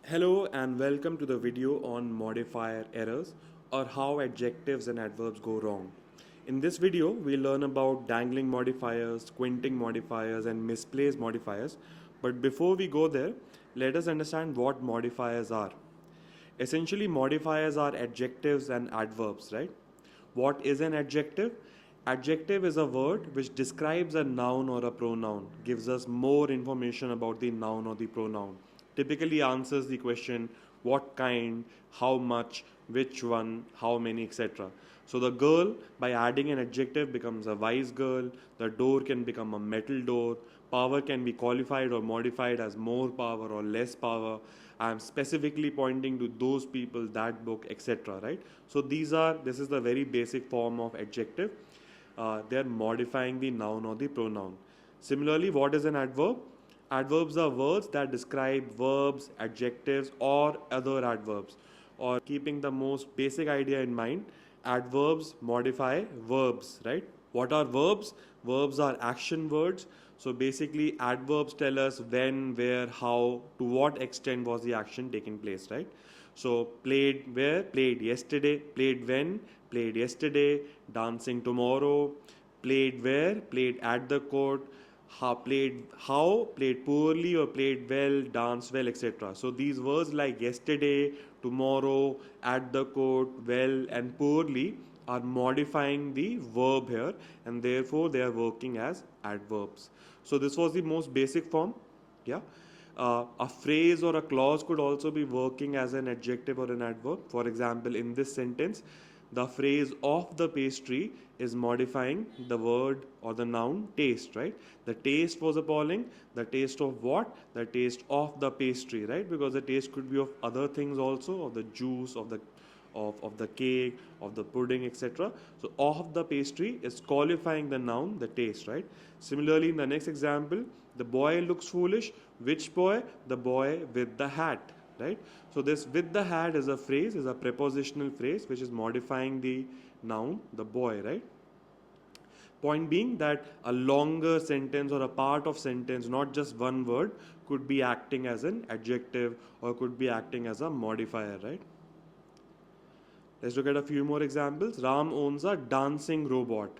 Hello and welcome to the video on modifier errors or how adjectives and adverbs go wrong. In this video, we'll learn about dangling modifiers, squinting modifiers and misplaced modifiers. But before we go there, let us understand what modifiers are. Essentially, modifiers are adjectives and adverbs, right? What is an adjective? Adjective is a word which describes a noun or a pronoun, gives us more information about the noun or the pronoun. Typically answers the question what kind, how much, which one, how many, etc. So the girl, by adding an adjective, becomes a wise girl. The door can become a metal door. Power can be qualified or modified as more power or less power. I am specifically pointing to those people, that book, etc. Right? So this is the very basic form of adjective. They are modifying the noun or the pronoun. Similarly, what is an adverb? Adverbs are words that describe verbs, adjectives, or other adverbs. Or keeping the most basic idea in mind, adverbs modify verbs, right? What are verbs? Verbs are action words. So basically, adverbs tell us when, where, how, to what extent was the action taking place, right? So played where? Played yesterday. Played when? Played yesterday. Dancing tomorrow. Played where? Played at the court. How, played poorly or played well, danced well, etc. So these words like yesterday, tomorrow, at the court, well, and poorly are modifying the verb here, and therefore they are working as adverbs. So this was the most basic form. Yeah. A phrase or a clause could also be working as an adjective or an adverb. For example, in this sentence, the phrase of the pastry is modifying the word or the noun taste, right? The taste was appalling. The taste of what? The taste of the pastry, right? Because the taste could be of other things also, of the juice, of the cake, of the pudding, etc. So of the pastry is qualifying the noun, the taste, right? Similarly, in the next example, the boy looks foolish. Which boy? The boy with the hat, right? So this with the hat is a phrase, is a prepositional phrase which is modifying the noun, the boy, right? Point being that a longer sentence or a part of sentence, not just one word, could be acting as an adjective or could be acting as a modifier, right? Let's look at a few more examples. Ram owns a dancing robot.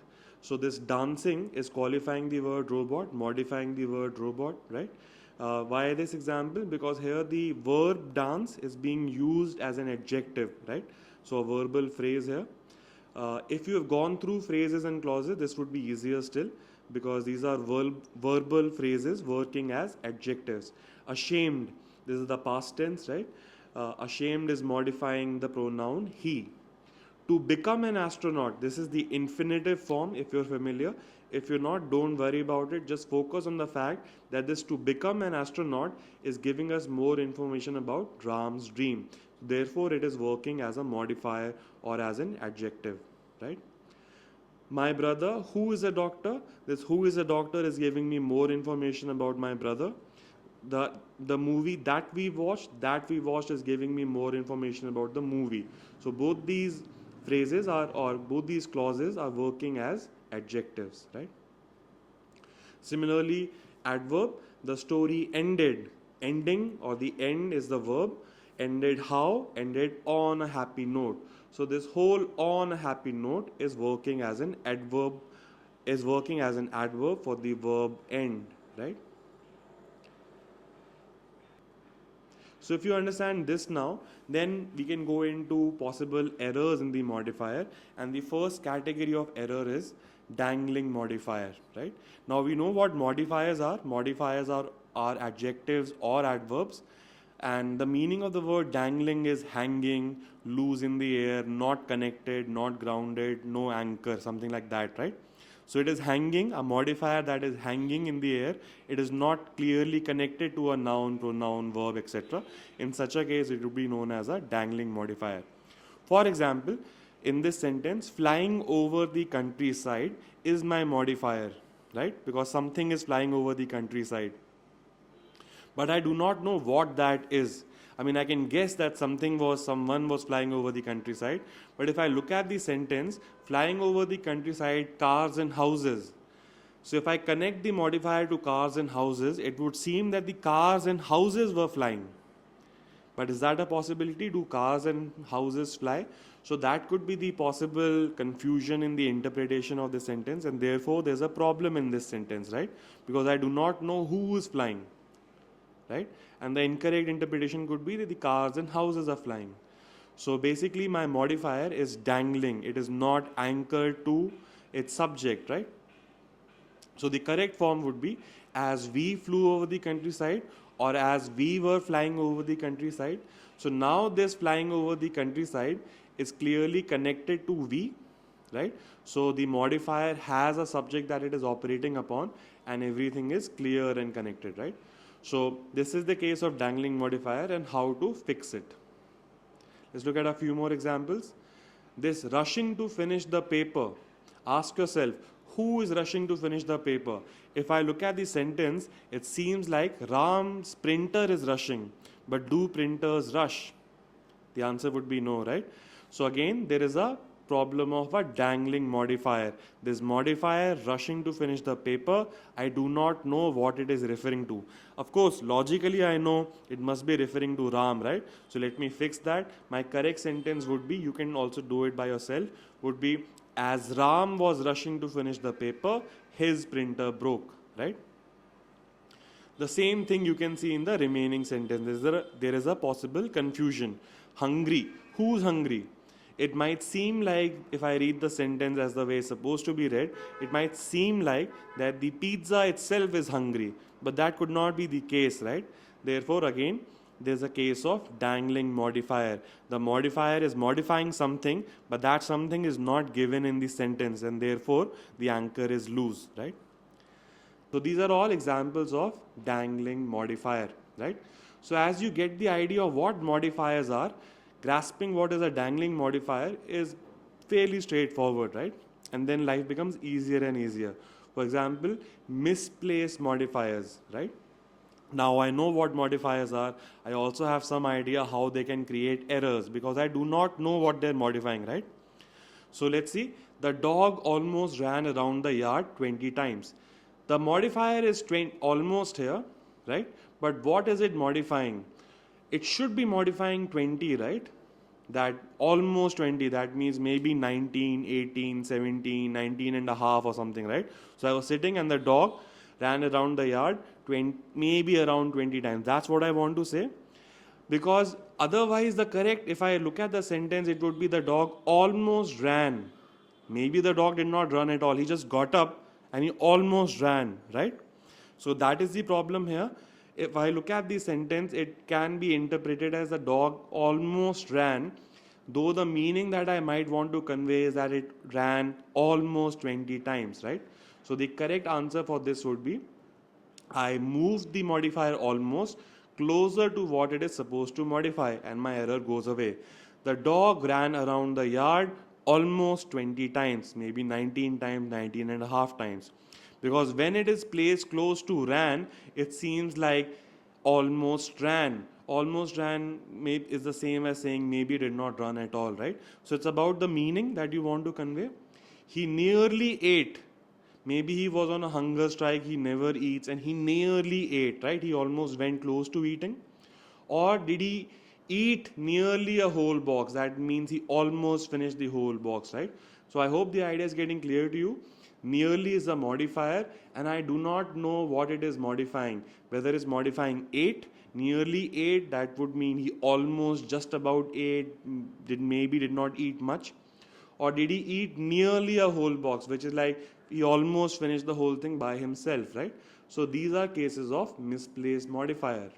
So this dancing is qualifying the word robot, modifying the word robot, right? Why this example? Because here the verb dance is being used as an adjective, right? So a verbal phrase here. If you have gone through phrases and clauses, this would be easier still because these are verbal phrases working as adjectives. Ashamed, this is the past tense, right? Ashamed is modifying the pronoun he. To become an astronaut, this is the infinitive form if you're familiar. If you're not, don't worry about it. Just focus on the fact that this to become an astronaut is giving us more information about Ram's dream. Therefore, it is working as a modifier or as an adjective, right? My brother, who is a doctor? This who is a doctor is giving me more information about my brother. The movie that we watched is giving me more information about the movie. So both these phrases are or both these clauses are working as adjectives, right? Similarly, adverb, the story ended. Ending or the end is the verb. Ended how? Ended on a happy note. So this whole on a happy note is working as an adverb, is working as an adverb for the verb end, right? So if you understand this now, then we can go into possible errors in the modifier. And the first category of error is dangling modifier, right? Now we know what modifiers are. Modifiers are adjectives or adverbs. And the meaning of the word dangling is hanging, loose in the air, not connected, not grounded, no anchor, something like that, right? So it is hanging, a modifier that is hanging in the air. It is not clearly connected to a noun, pronoun, verb, etc. In such a case, it would be known as a dangling modifier. For example, in this sentence, flying over the countryside is my modifier, right? Because something is flying over the countryside. But I do not know what that is. I mean, I can guess that someone was flying over the countryside. But if I look at the sentence, flying over the countryside, cars and houses. So if I connect the modifier to cars and houses, it would seem that the cars and houses were flying. But is that a possibility? Do cars and houses fly? So that could be the possible confusion in the interpretation of the sentence, and therefore there's a problem in this sentence, right? Because I do not know who is flying, right? And the incorrect interpretation could be that the cars and houses are flying. So basically my modifier is dangling. It is not anchored to its subject, right? So the correct form would be as we flew over the countryside, or as we were flying over the countryside. So now this flying over the countryside is clearly connected to we, right? So the modifier has a subject that it is operating upon, and everything is clear and connected, right? So this is the case of dangling modifier and how to fix it. Let's look at a few more examples. This rushing to finish the paper. Ask yourself, who is rushing to finish the paper? If I look at the sentence, it seems like Ram's printer is rushing. But do printers rush? The answer would be no, right? So again, there is a problem of a dangling modifier. This modifier rushing to finish the paper, I do not know what it is referring to. Of course, logically I know it must be referring to Ram, right? So let me fix that. My correct sentence would be, you can also do it by yourself, would be, as Ram was rushing to finish the paper, his printer broke, right? The same thing you can see in the remaining sentence. There is a possible confusion. Hungry. Who's hungry? It might seem like, if I read the sentence as the way it's supposed to be read, it might seem like that the pizza itself is hungry. But that could not be the case, right? Therefore, again, there's a case of dangling modifier. The modifier is modifying something, but that something is not given in the sentence, and therefore the anchor is loose, right? So these are all examples of dangling modifier, right? So as you get the idea of what modifiers are, grasping what is a dangling modifier is fairly straightforward, right? And then life becomes easier and easier. For example, misplaced modifiers, right? Now I know what modifiers are. I also have some idea how they can create errors because I do not know what they're modifying, right? So let's see. The dog almost ran around the yard 20 times. The modifier is almost here, right? But what is it modifying? It should be modifying 20, right? That almost 20, that means maybe 19, 18, 17, 19 and a half or something, right? So I was sitting and the dog ran around the yard maybe around 20 times. That's what I want to say. Because otherwise the correct, if I look at the sentence, it would be the dog almost ran. Maybe the dog did not run at all. He just got up and he almost ran, right? So that is the problem here. If I look at the sentence, it can be interpreted as the dog almost ran, though the meaning that I might want to convey is that it ran almost 20 times, right? So the correct answer for this would be, I moved the modifier almost closer to what it is supposed to modify, and my error goes away. The dog ran around the yard almost 20 times, maybe 19 times, 19 and a half times. Because when it is placed close to ran, it seems like almost ran. Almost ran is the same as saying maybe did not run at all, right? So it's about the meaning that you want to convey. He nearly ate. Maybe he was on a hunger strike, he never eats, and he nearly ate, right? He almost went close to eating. Or did he eat nearly a whole box? That means he almost finished the whole box, right? So I hope the idea is getting clear to you. Nearly is a modifier, and I do not know what it is modifying. Whether it's modifying 8, nearly 8, that would mean he almost just about ate, maybe did not eat much. Or did he eat nearly a whole box, which is like he almost finished the whole thing by himself, right? So these are cases of misplaced modifier.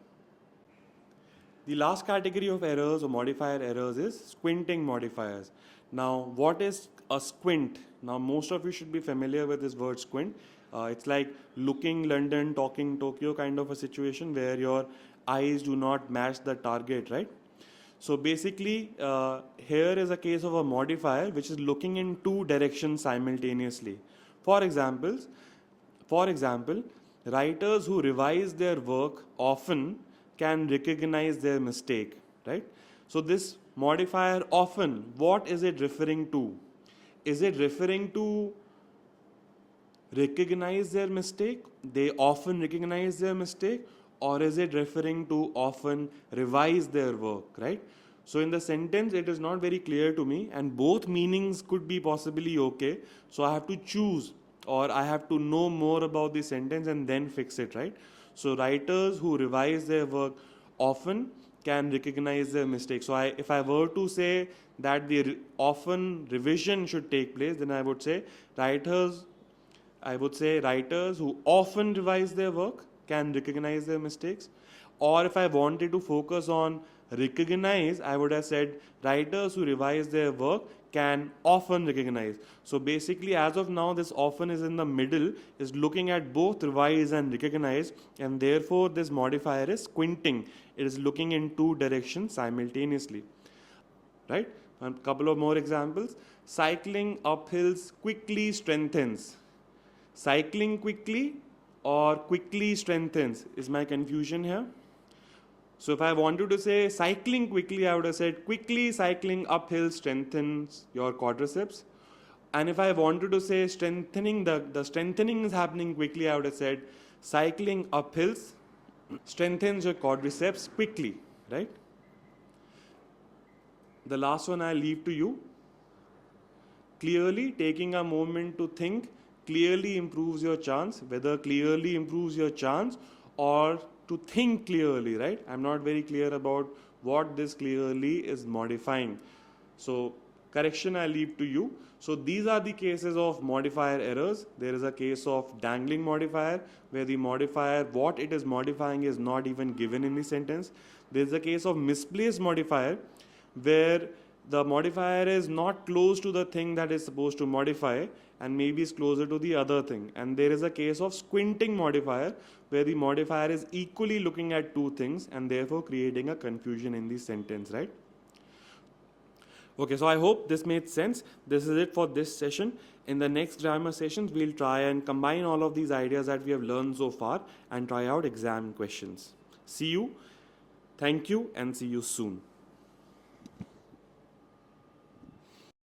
The last category of errors or modifier errors is squinting modifiers. Now, what is a squint? Now, most of you should be familiar with this word squint. It's like looking London, talking Tokyo kind of a situation where your eyes do not match the target, right? So basically, here is a case of a modifier which is looking in two directions simultaneously. For example, writers who revise their work often can recognize their mistake, right? So this modifier often, what is it referring to? Is it referring to recognize their mistake? They often recognize their mistake, or is it referring to often revise their work, right? So in the sentence, it is not very clear to me, and both meanings could be possibly okay. So I have to choose, or I have to know more about the sentence and then fix it, right? So writers who revise their work often can recognize their mistakes. So if I were to say that the often revision should take place, then I would say writers who often revise their work can recognize their mistakes. Or if I wanted to focus on recognize, I would have said writers who revise their work can often recognize. So basically, as of now, this often is in the middle, is looking at both revise and recognize, and therefore this modifier is squinting. It is looking in two directions simultaneously, right? A couple of more examples. Cycling up hills quickly strengthens. Cycling quickly or quickly strengthens is my confusion here. So if I wanted to say cycling quickly, I would have said quickly cycling uphill strengthens your quadriceps. And if I wanted to say strengthening, the strengthening is happening quickly, I would have said cycling uphills strengthens your quadriceps quickly, right? The last one I leave to you. Clearly, taking a moment to think clearly improves your chance. Whether clearly improves your chance or to think clearly, right? I'm not very clear about what this clearly is modifying. So correction I leave to you. So these are the cases of modifier errors. There is a case of dangling modifier where the modifier, what it is modifying is not even given in the sentence. There is a case of misplaced modifier where the modifier is not close to the thing that is supposed to modify and maybe is closer to the other thing. And there is a case of squinting modifier where the modifier is equally looking at two things and therefore creating a confusion in the sentence, right? Okay, so I hope this made sense. This is it for this session. In the next grammar sessions, we'll try and combine all of these ideas that we have learned so far and try out exam questions. See you. Thank you and see you soon.